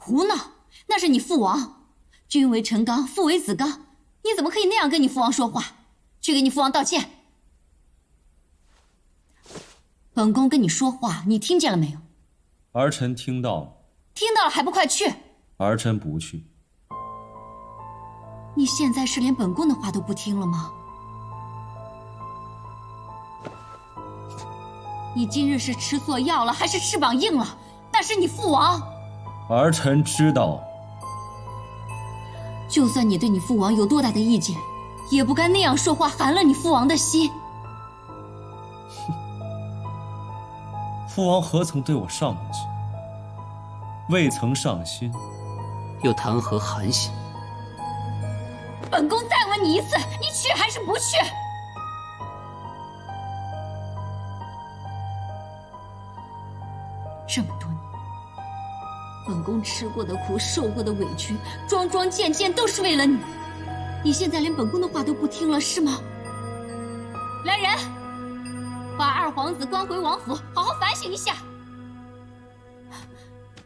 胡闹！那是你父王，君为臣纲，父为子纲，你怎么可以那样跟你父王说话？去给你父王道歉。本宫跟你说话，你听见了没有？儿臣听到了。听到了还不快去？儿臣不去。你现在是连本宫的话都不听了吗？你今日是吃错药了，还是翅膀硬了？但是你父王……儿臣知道。就算你对你父王有多大的意见，也不该那样说话，寒了你父王的心。父王何曾对我上过心？未曾上心，又谈何寒心？本宫再问你一次，你去还是不去？这么多年，本宫吃过的苦，受过的委屈，桩桩件件都是为了你。你现在连本宫的话都不听了，是吗？来人，把二皇子关回王府，好好反省一下。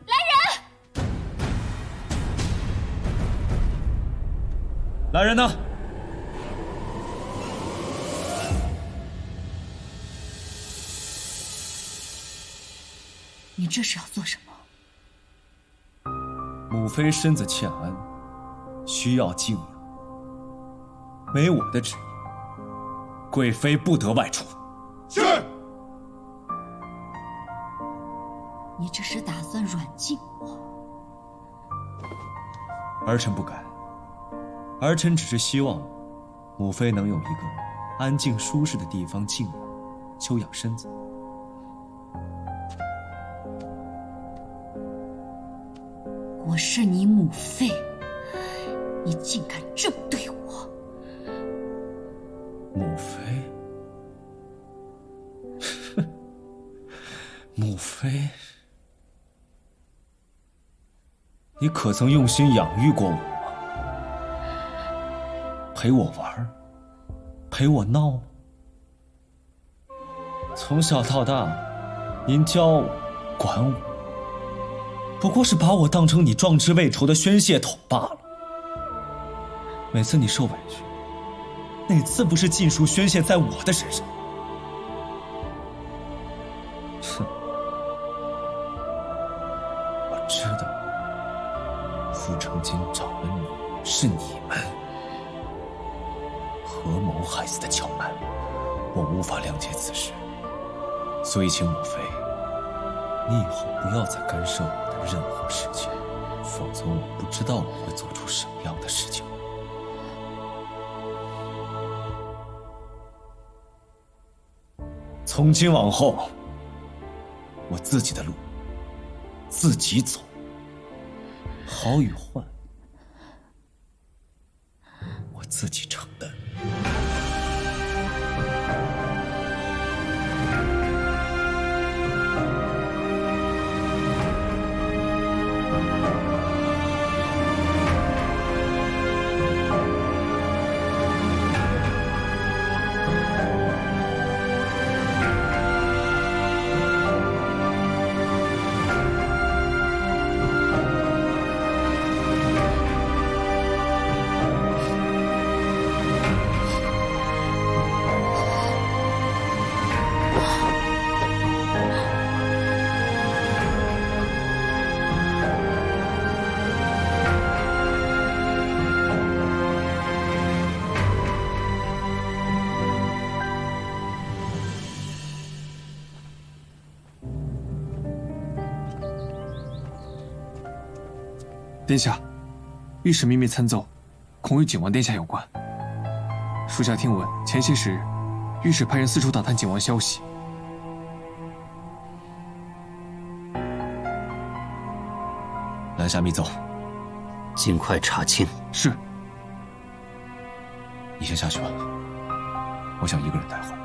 来人！来人呐！你这是要做什么？母妃身子欠安，需要静养。没我的旨意，贵妃不得外出。是。你这是打算软禁我？儿臣不敢。儿臣只是希望母妃能有一个安静舒适的地方静养，休养身子。我是你母妃，你竟敢这么对我！母妃，母妃，你可曾用心养育过我吗？陪我玩，陪我闹。从小到大，您教我，管我，不过是把我当成你壮志未酬的宣泄筒罢了。每次你受委屈，哪次不是尽数宣泄在我的身上？哼，我知道，傅成金找了你，是你们合谋害死的乔安，我无法谅解此事，所以请母妃，你以后不要再干涉我的任何事情，否则我不知道我会做出什么样的事情。从今往后，我自己的路自己走，好与坏我自己承担。殿下，御史秘密参奏，恐与景王殿下有关。属下听闻，前些时日，御史派人四处打探景王消息。拦下密奏，尽快查清。是。你先下去吧，我想一个人待会儿。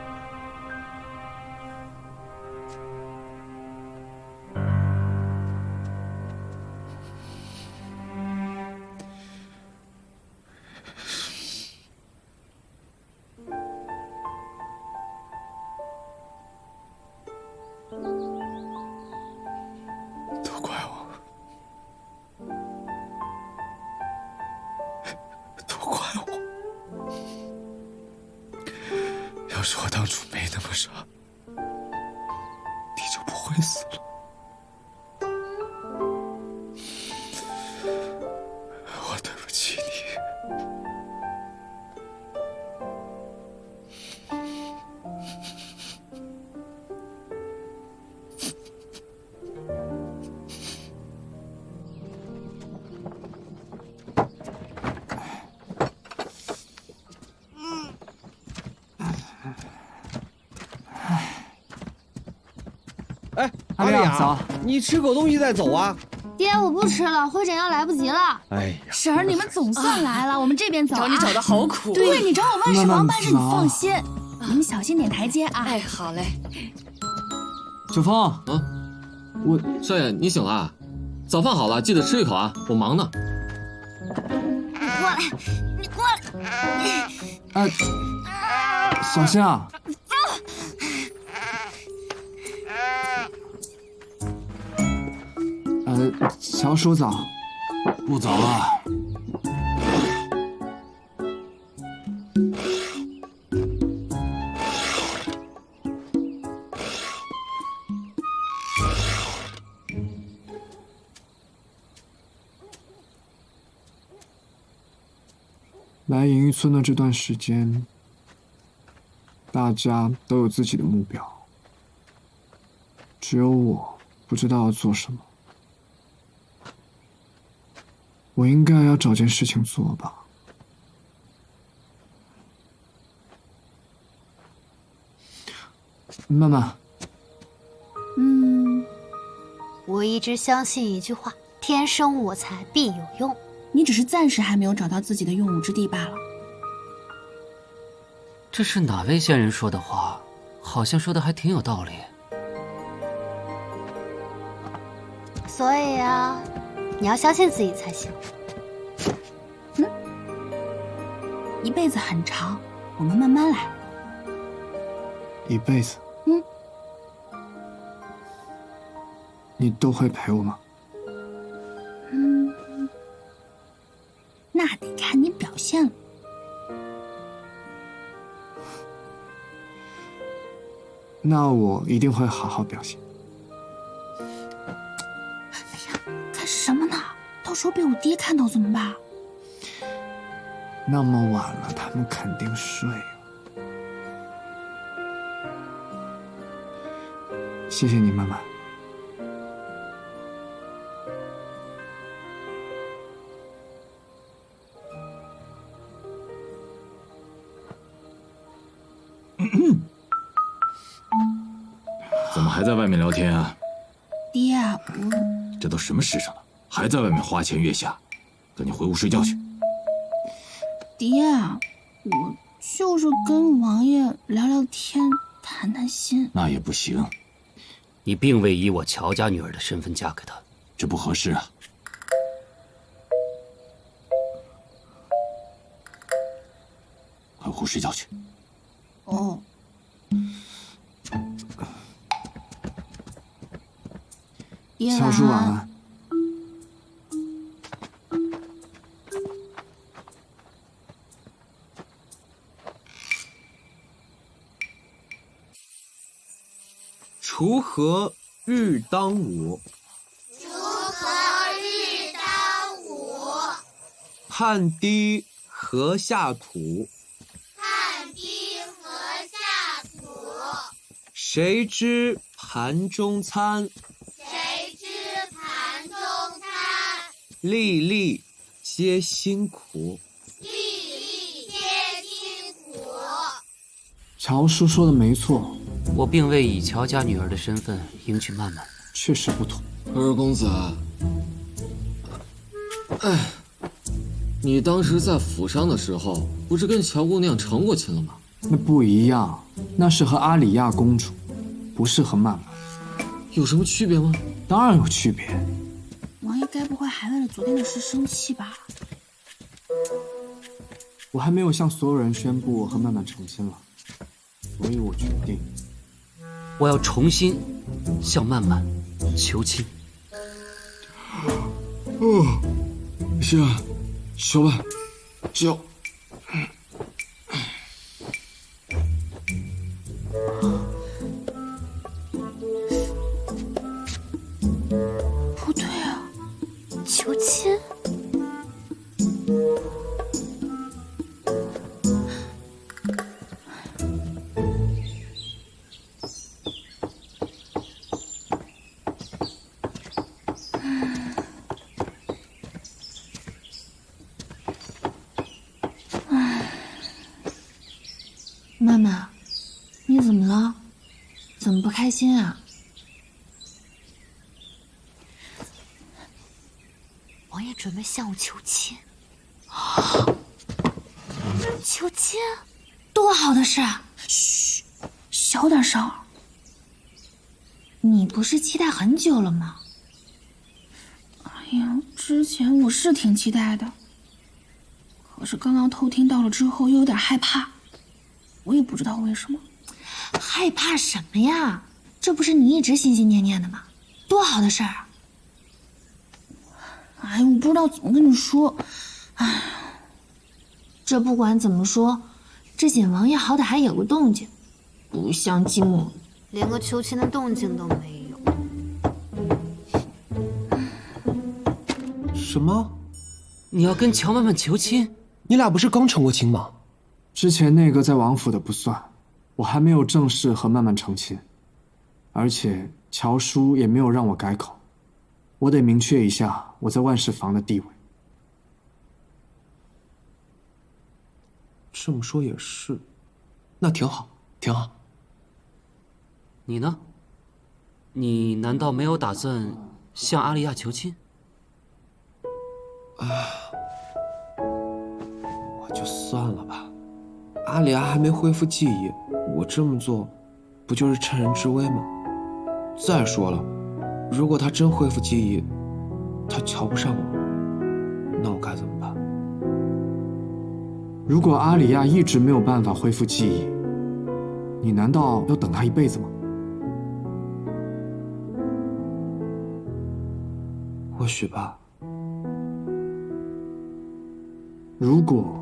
都怪我，要是我当初没那么傻，你就不会死了。我对不起你。哎，阿丽亚，早，你吃口东西再走啊！爹，我不吃了，会诊要来不及了。哎呀，婶儿，你们总算来了，我们这边走啊。找你找的好苦。对，你找我万事忙，办事你慢慢走放心。你们小心点台阶啊。哎，好嘞。九峰，我少爷，你醒了啊？早饭好了，记得吃一口啊！我忙呢。过来，你过来。小心啊！乔叔早，不早了。来银玉村的这段时间，大家都有自己的目标，只有我不知道要做什么。我应该要找件事情做吧。曼曼，我一直相信一句话：天生我材必有用。你只是暂时还没有找到自己的用武之地罢了。这是哪位仙人说的话？好像说的还挺有道理。所以啊，你要相信自己才行。一辈子很长，我们慢慢来。一辈子，你都会陪我吗？那得看你表现了。那我一定会好好表现。干什么呢？到时候被我爹看到怎么办？那么晚了，他们肯定睡了。谢谢你，曼曼。怎么还在外面聊天啊？爹，这都什么时辰了，还在外面花前月下？赶紧回屋睡觉去。爹，我就是跟王爷聊聊天，谈谈心。那也不行，你并未以我乔家女儿的身份嫁给他，这不合适啊。快回屋睡觉去。哦。爹，小叔晚安。锄禾日当午，汗滴禾下土，谁知盘中餐，粒粒皆辛苦。乔叔说的没错，我并未以乔家女儿的身份迎娶曼曼，确实不同。二公子，你当时在府上的时候，不是跟乔姑娘成过亲了吗？那不一样，那是和阿里亚公主，不是和曼曼。有什么区别吗？当然有区别。王爷该不会还为了昨天的事生气吧？我还没有向所有人宣布我和曼曼成亲了，所以我决定，我要重新向曼曼求亲。行，小曼，叫。不对啊，求亲？曼曼，你怎么了？怎么不开心啊？王爷准备向我求亲。求亲？多好的事啊！嘘，小点声。你不是期待很久了吗？哎呀，之前我是挺期待的，可是刚刚偷听到了之后，又有点害怕。我也不知道为什么。害怕什么呀？这不是你一直心心念念的吗？多好的事儿啊！哎，我不知道怎么跟你说。哎，这不管怎么说，这简王爷好歹还有个动静，不像金母连个求亲的动静都没有。什么？你要跟乔曼曼求亲？你俩不是刚成过亲吗？之前那个在王府的不算，我还没有正式和曼曼成亲，而且乔叔也没有让我改口，我得明确一下我在万事房的地位。这么说也是，那挺好，挺好。你呢？你难道没有打算向阿丽亚求亲？我就算了吧。阿里亚还没恢复记忆，我这么做，不就是趁人之危吗？再说了，如果他真恢复记忆，他瞧不上我，那我该怎么办？如果阿里亚一直没有办法恢复记忆，你难道要等他一辈子吗？或许吧。如果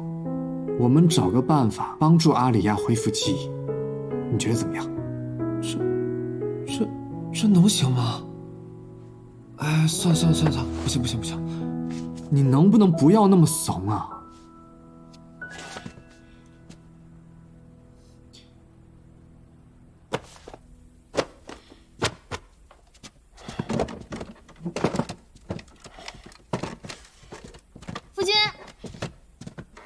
我们找个办法帮助阿里亚恢复记忆，你觉得怎么样？这能行吗？哎，算，不行，你能不能不要那么怂啊？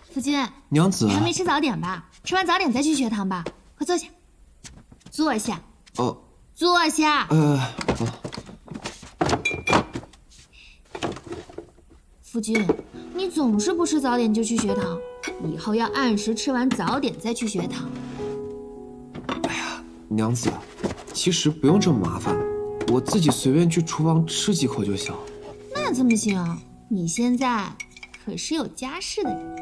夫君，娘子，你还没吃早点吧？吃完早点再去学堂吧。快坐下，坐下。哦，坐下。夫君，你总是不吃早点就去学堂，以后要按时吃完早点再去学堂。娘子，其实不用这么麻烦，我自己随便去厨房吃几口就行。那怎么行？你现在可是有家室的人。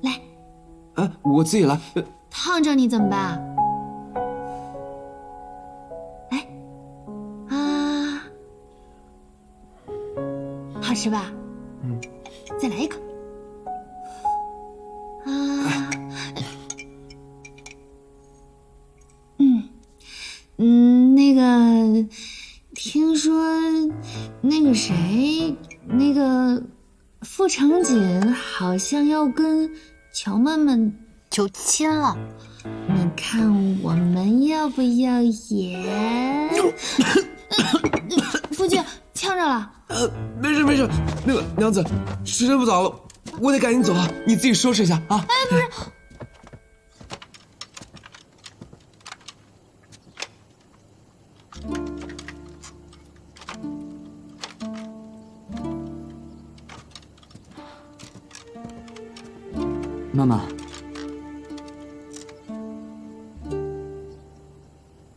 来，哎，我自己来。烫着你怎么办？来，啊，好吃吧？再来一口。啊，那个，听说那个谁，那个傅成锦好像要跟乔曼曼求亲了，你看我们要不要也？夫君呛着了。没事，那个娘子，时辰不早了，我得赶紧走了，你自己收拾一下啊。哎，不是。曼曼，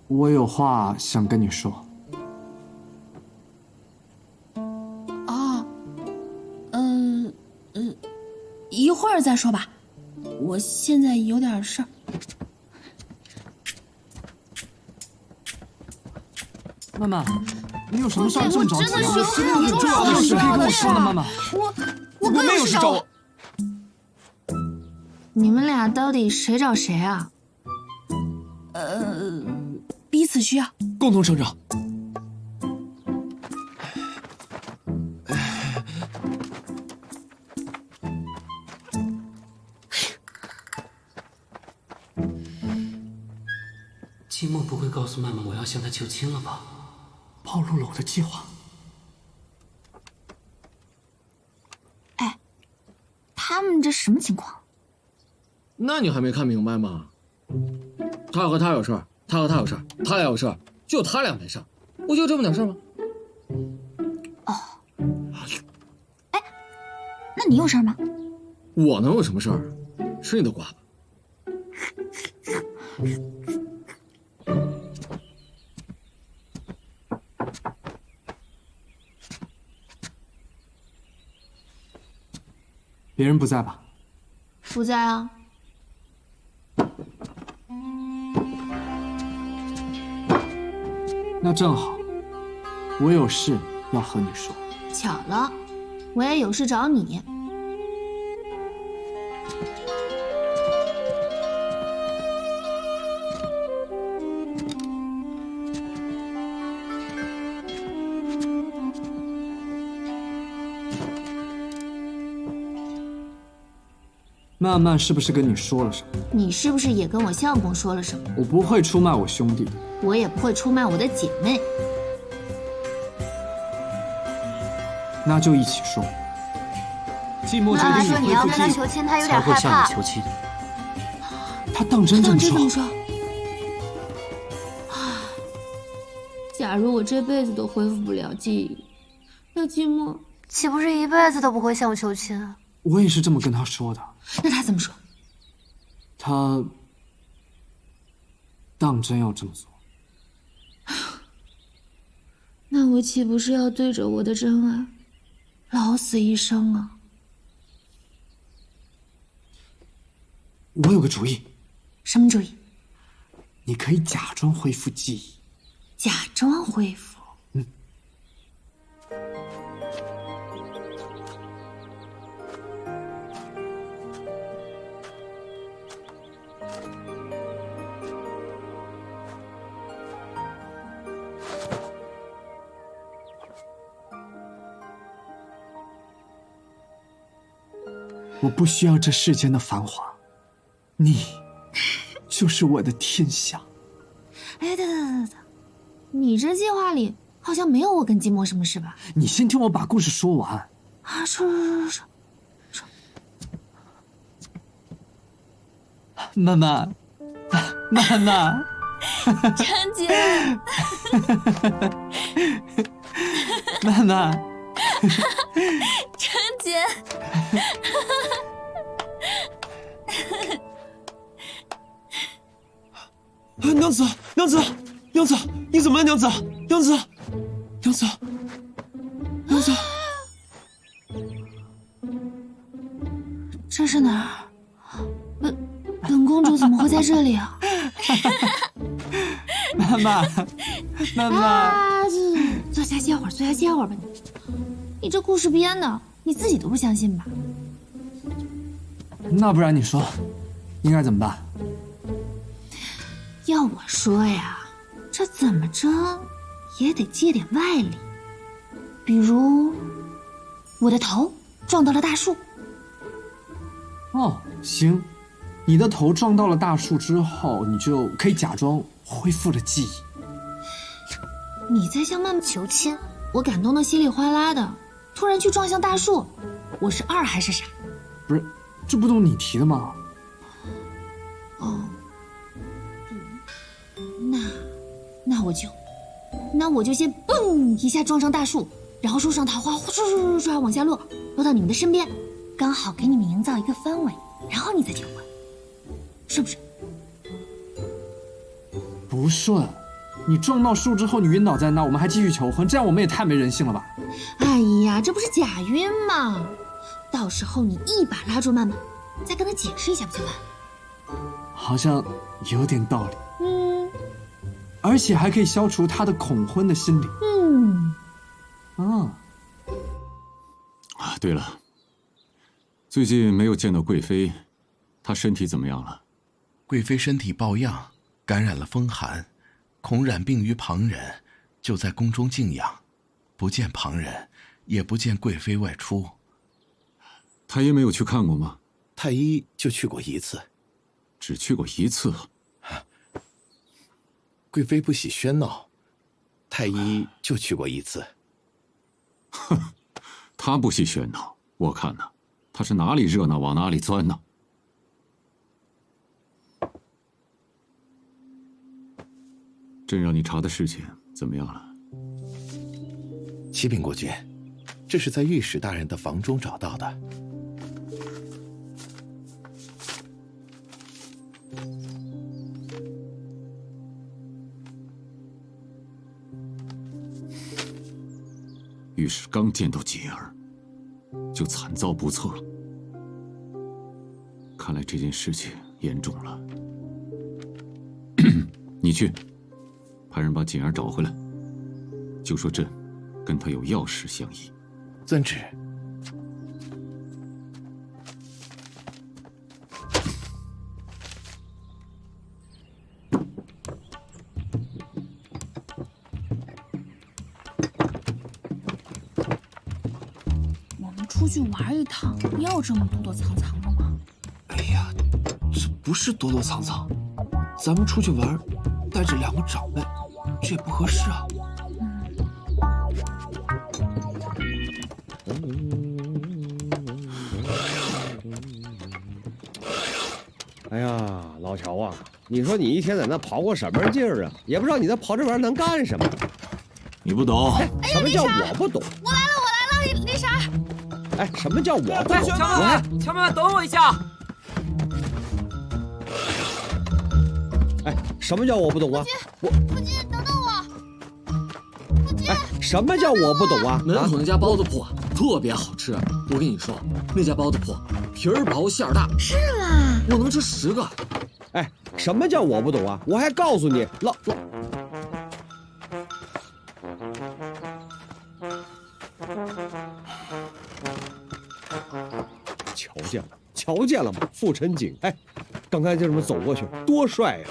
我有话想跟你说。哦，一会儿再说吧，我现在有点事儿。曼曼，你有什么事这么着急啊？真的是很重要的事可以跟我说的，曼曼。我更有事找我。你们俩到底谁找谁啊？别此需要。共同成长。季墨不会告诉曼曼我要向他求亲了吧？暴露了我的计划。哎，他们这什么情况？那你还没看明白吗？他和他有事儿，他和他有事儿，他俩有事儿，就他俩没事儿，不就这么点事儿吗？哦，哎，那你有事儿吗？我能有什么事儿？吃你的瓜吧。别人不在吧？不在啊。那正好，我有事要和你说。巧了，我也有事找你。曼曼是不是跟你说了什么？你是不是也跟我相公说了什么？我不会出卖我兄弟的。我也不会出卖我的姐妹。那就一起说。季墨决定妈妈说你要跟他恢复记忆，求亲，他有才会点害怕。向你求亲。他当真这么说？假如我这辈子都恢复不了记忆，那季墨岂不是一辈子都不会向我求亲啊？我也是这么跟他说的。那他怎么说？他当真要这么做。那我岂不是要对着我的真爱老死一生啊？我有个主意。什么主意？你可以假装恢复记忆。假装恢复？我不需要这世间的繁华，你就是我的天下。哎，等，你这计划里好像没有我跟季墨什么事吧？你先听我把故事说完。啊，说。曼曼，曼曼，陈姐，曼曼，陈姐。娘子，娘子，娘子，你怎么了？娘子，娘子，娘子，娘子，这是哪儿？本公主怎么会在这里啊？曼曼，曼曼，啊，坐下歇会儿，坐下歇会儿吧你这故事编的，你自己都不相信吧？那不然你说，应该怎么办？要我说呀，这怎么着也得借点外力，比如我的头撞到了大树。哦，行，你的头撞到了大树之后，你就可以假装恢复了记忆。你在向曼曼求亲，我感动得稀里哗啦的，突然去撞向大树，我是二还是傻？不是，这不都你提的吗？哦，那我就先嘣一下撞上大树，然后树上桃花唰往下落到你们的身边，刚好给你们营造一个氛围，然后你再求婚，是不是？不顺，你撞到树之后你晕倒在那，我们还继续求婚，这样我们也太没人性了吧？哎呀，这不是假晕吗？到时候你一把拉住曼曼，再跟她解释一下不就完？好像有点道理。而且还可以消除他的恐婚的心理。对了，最近没有见到贵妃，她身体怎么样了？贵妃身体抱恙，感染了风寒，恐染病于旁人，就在宫中静养，不见旁人，也不见贵妃外出。太医没有去看过吗？太医就去过一次。只去过一次。贵妃不喜喧闹，太医就去过一次。哼，他不喜喧闹，我看呢，他是哪里热闹往哪里钻呢。朕让你查的事情怎么样了？启禀国君，这是在御史大人的房中找到的。御史刚见到锦儿，就惨遭不测。看来这件事情严重了。你去，派人把锦儿找回来，就说朕跟他有要事相议。遵旨。出去玩一趟，要这么躲躲藏藏的吗？哎呀，这不是躲躲藏藏，咱们出去玩，带着2个长辈，这也不合适啊。哎呀，老乔啊，你说你一天在那跑过什么劲儿啊？也不知道你在跑这玩意儿能干什么。你不懂。什么叫我不懂？我来了，那啥。哎，什么叫我不懂？乔妹妹，等我一下。哎，什么叫我不懂啊？父亲，等等我。父亲，哎，什么叫我不懂啊？门口那家包子铺特别好吃，我跟你说，那家包子铺皮儿薄馅儿大。是吗？我能吃10个。哎，什么叫我不懂啊？我还告诉你，瞧见了吗？傅晨景，哎，刚才就这么走过去，多帅呀，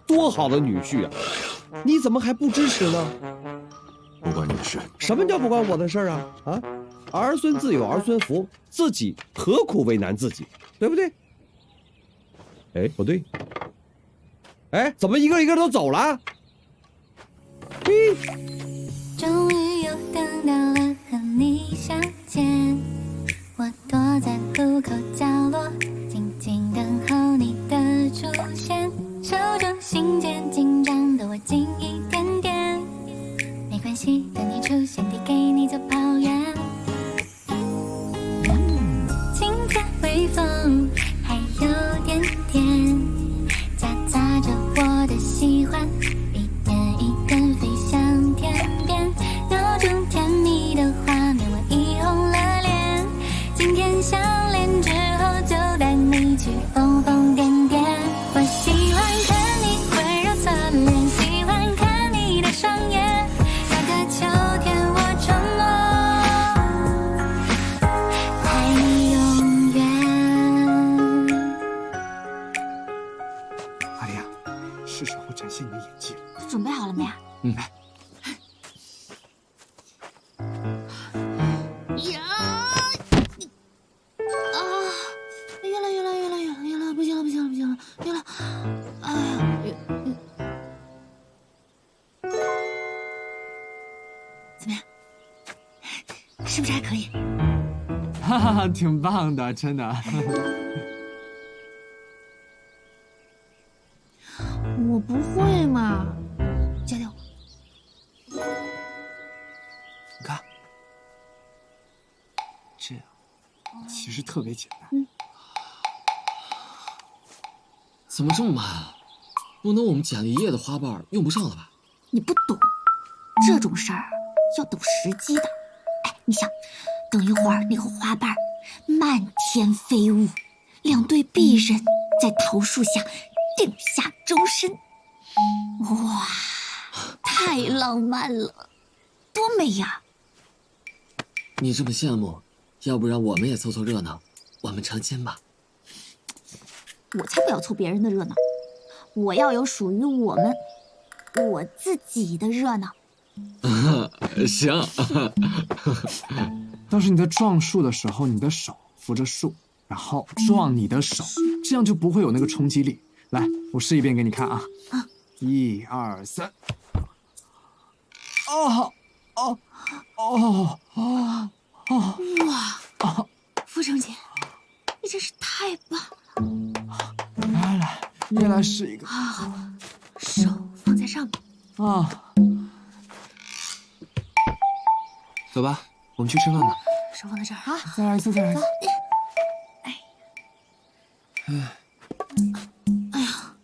多好的女婿啊！你怎么还不支持呢？不关你的事。什么叫不关我的事啊？啊，儿孙自有儿孙福，自己何苦为难自己，对不对？哎，不对。哎，怎么一个一个都走了？终于又等到了和你相见，我躲在路口角落，静静等候你的出现。手中信件紧张的握紧一点点，没关系，等你出现，递给你就跑远。清风微风还有点甜，夹杂着我的喜欢，一点一点飞向天边，脑中甜蜜的画面，我已红了脸。今天相恋之后，就带你去疯疯癫癫。我喜欢看你温柔侧脸，喜欢看你的双眼。那个秋天，我承诺爱你永远。阿丽亚，是时候展现你的演技了。准备好了没啊？来。呀！啊！越了，不行了，越了！哎呀，怎么样？是不是还可以？哈哈，挺棒的，真的。我不会嘛，教教我。你看，这样其实特别简单。怎么这么慢啊？不能我们捡了一夜的花瓣用不上了吧？你不懂，这种事儿要等时机的。哎，你想，等一会儿那个花瓣漫天飞舞，2对璧人在桃树下定下终身，哇，太浪漫了，多美呀！你这么羡慕，要不然我们也凑凑热闹，我们成亲吧。我才不要凑别人的热闹，我要有属于我们我自己的热闹。行。倒是你在撞树的时候，你的手扶着树，然后撞你的手，这样就不会有那个冲击力。来，我试一遍给你看啊。1、2、3。哦哦哦哦哦！哇，傅成锦，你真是太棒了！来，你也来试一个。手放在上面。啊，走吧，我们去吃饭吧。手放在这儿啊！再来一次，再来一次。哎呀，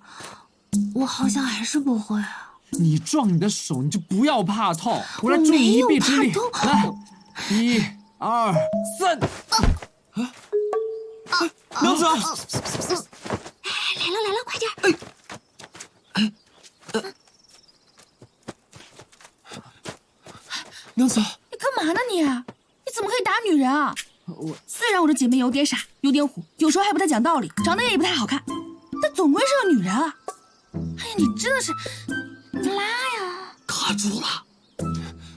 我好像还是不会啊。你撞你的手，你就不要怕痛，我来助你一臂之力。来，1、2、3。娘子，来了，快点！娘子，你干嘛呢你？你怎么可以打女人啊？虽然我这姐妹有点傻，有点虎，有时候还不太讲道理，长得也不太好看，但总归是个女人啊！哎呀，你真的是，你拉呀！卡住了，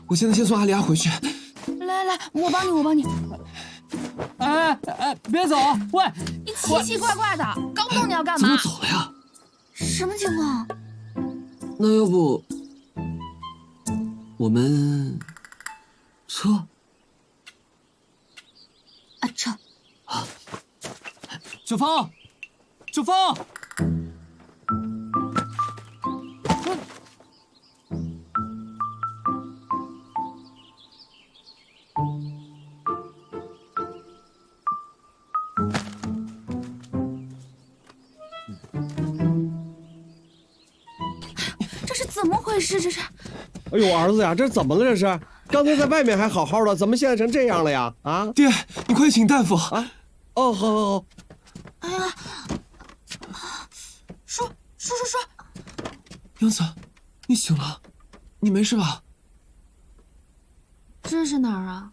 我现在先送阿丽亚回去。来，我帮你。哎，别走！喂，你奇奇怪怪的，搞不懂你要干嘛？怎么走了呀？什么情况？那要不我们撤？撤！小芳，小芳！这是怎么回事？这是？哎呦，儿子呀，这怎么了？这是刚才在外面还好好的，怎么现在成这样了呀？啊，爹，你快请大夫啊！哦，好。哎呀，说，娘子，你醒了，你没事吧？这是哪儿啊？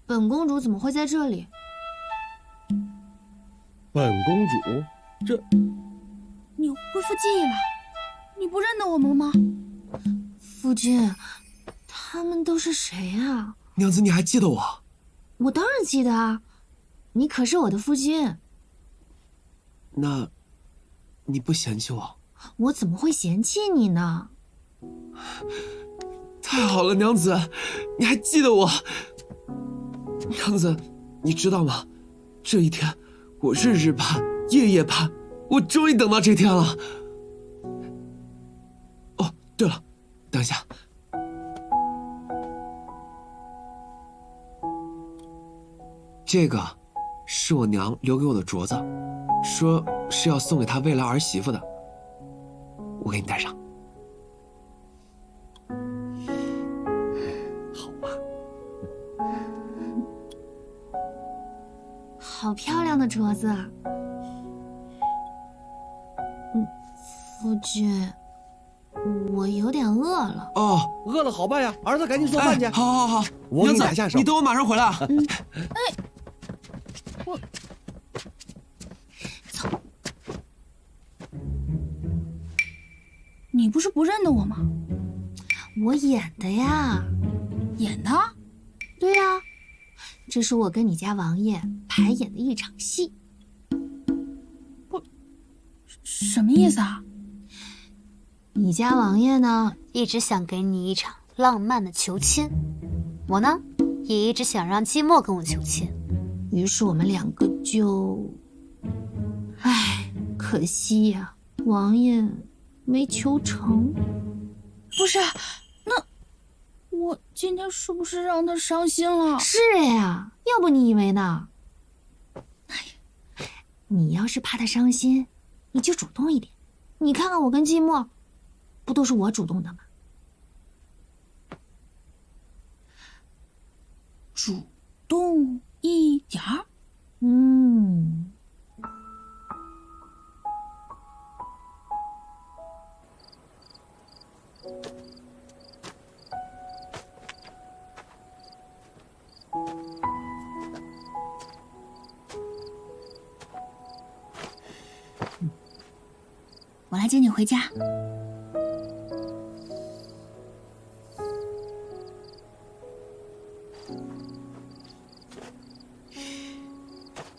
本公主怎么会在这里？本公主，这你恢复记忆了？你不认得我们了吗？夫君，他们都是谁啊？娘子，你还记得我？我当然记得啊，你可是我的夫君。那，你不嫌弃我？我怎么会嫌弃你呢？太好了，娘子，你还记得我？娘子，你知道吗？这一天，我日日盼，夜夜盼，我终于等到这天了。哦，对了，等一下。这个是我娘留给我的镯子，说是要送给她未来儿媳妇的，我给你戴上。好吧。好漂亮的镯子啊！夫君，我有点饿了。哦，饿了好办呀，儿子赶紧做饭去。好，我给你打下手。你等我马上回来啊。你不是不认得我吗？我演的呀。演的？对呀，这是我跟你家王爷排演的一场戏。不，什么意思啊？你家王爷呢，一直想给你一场浪漫的求亲，我呢，也一直想让季墨跟我求亲，于是我们两个就……唉，可惜呀，王爷没求成。不是，那我今天是不是让他伤心了？是呀，要不你以为呢？你要是怕他伤心，你就主动一点。你看看我跟季墨，不都是我主动的吗？主动一点儿。我来接你回家。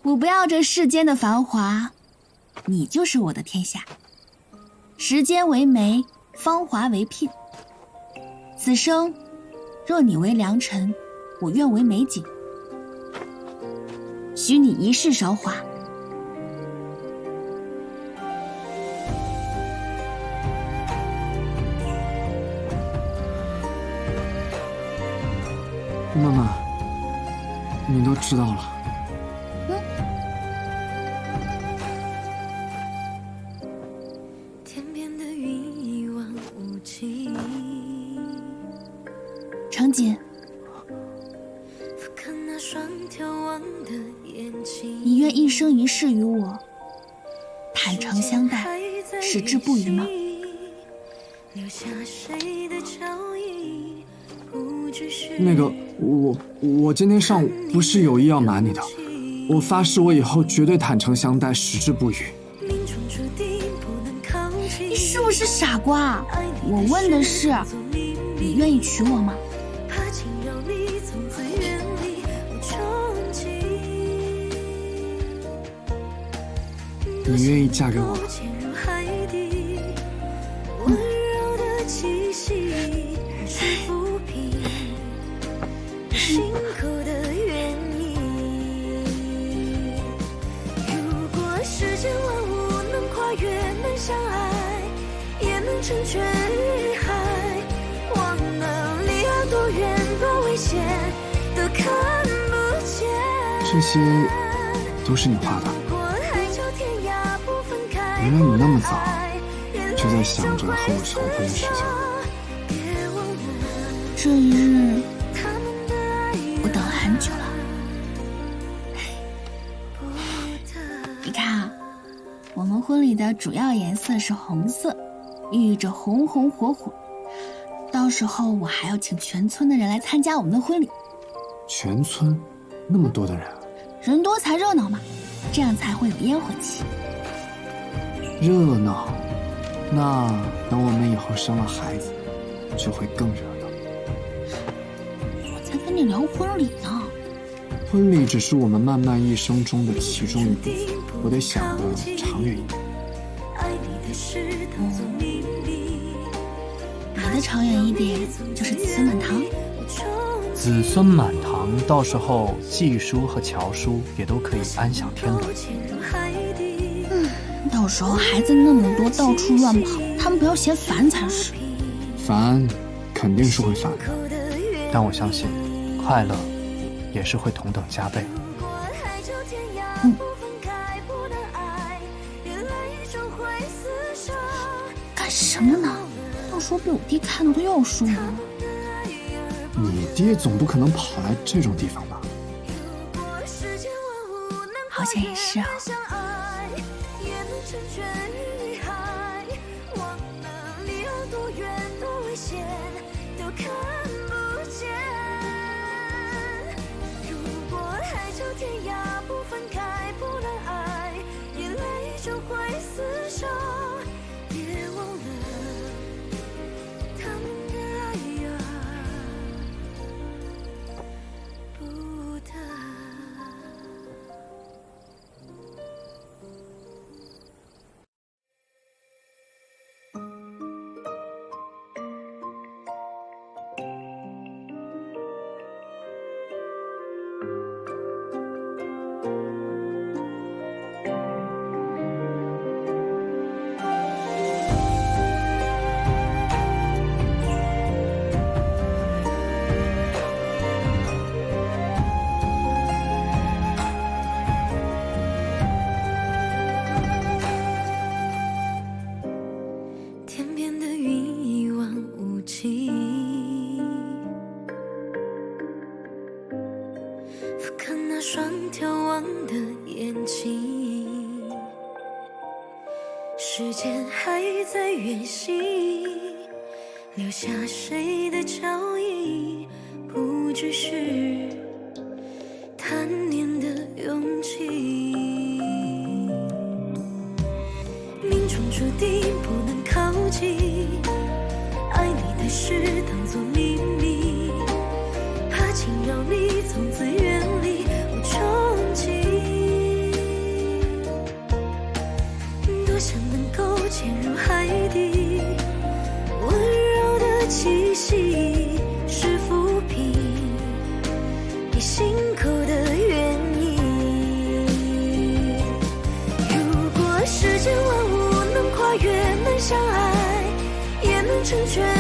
我不要这世间的繁华，你就是我的天下。时间为媒，芳华为聘。此生，若你为良辰，我愿为美景。许你一世韶华。妈妈，你都知道了。程锦，你愿一生一世与我坦诚相待，矢志不渝吗？那个，我今天上午不是有意要瞒你的，我发誓我以后绝对坦诚相待，矢志不渝。你是不是傻瓜？我问的是，你愿意娶我吗？你愿意嫁给我吗？成全与海，往哪里啊？多远多危险，都看不见。这些都是你画的。原来你那么早就在想着和我成婚的事情。这一日，我等了很久了。你看啊，我们婚礼的主要颜色是红色。寓意着红红火火，到时候我还要请全村的人来参加我们的婚礼。全村那么多的人，人多才热闹嘛，这样才会有烟火气。热闹，那等我们以后生了孩子，就会更热闹。我在跟你聊婚礼呢。婚礼只是我们漫漫一生中的其中一部分，我得想得长远一点。你的长远一点就是子孙满堂。子孙满堂，到时候季叔和乔叔也都可以安享天伦。到时候孩子那么多，到处乱跑，他们不要嫌烦才是。烦，肯定是会烦的，但我相信，快乐也是会同等加倍。干什么呢？到时候被我爹看到，他又要说我。你爹总不可能跑来这种地方吧？好像也是啊。时间还在远行，留下谁的脚印，不只是贪念的勇气。命中注定不能靠近，爱你的事当作秘密，怕惊扰你，从此远离我憧憬。成全。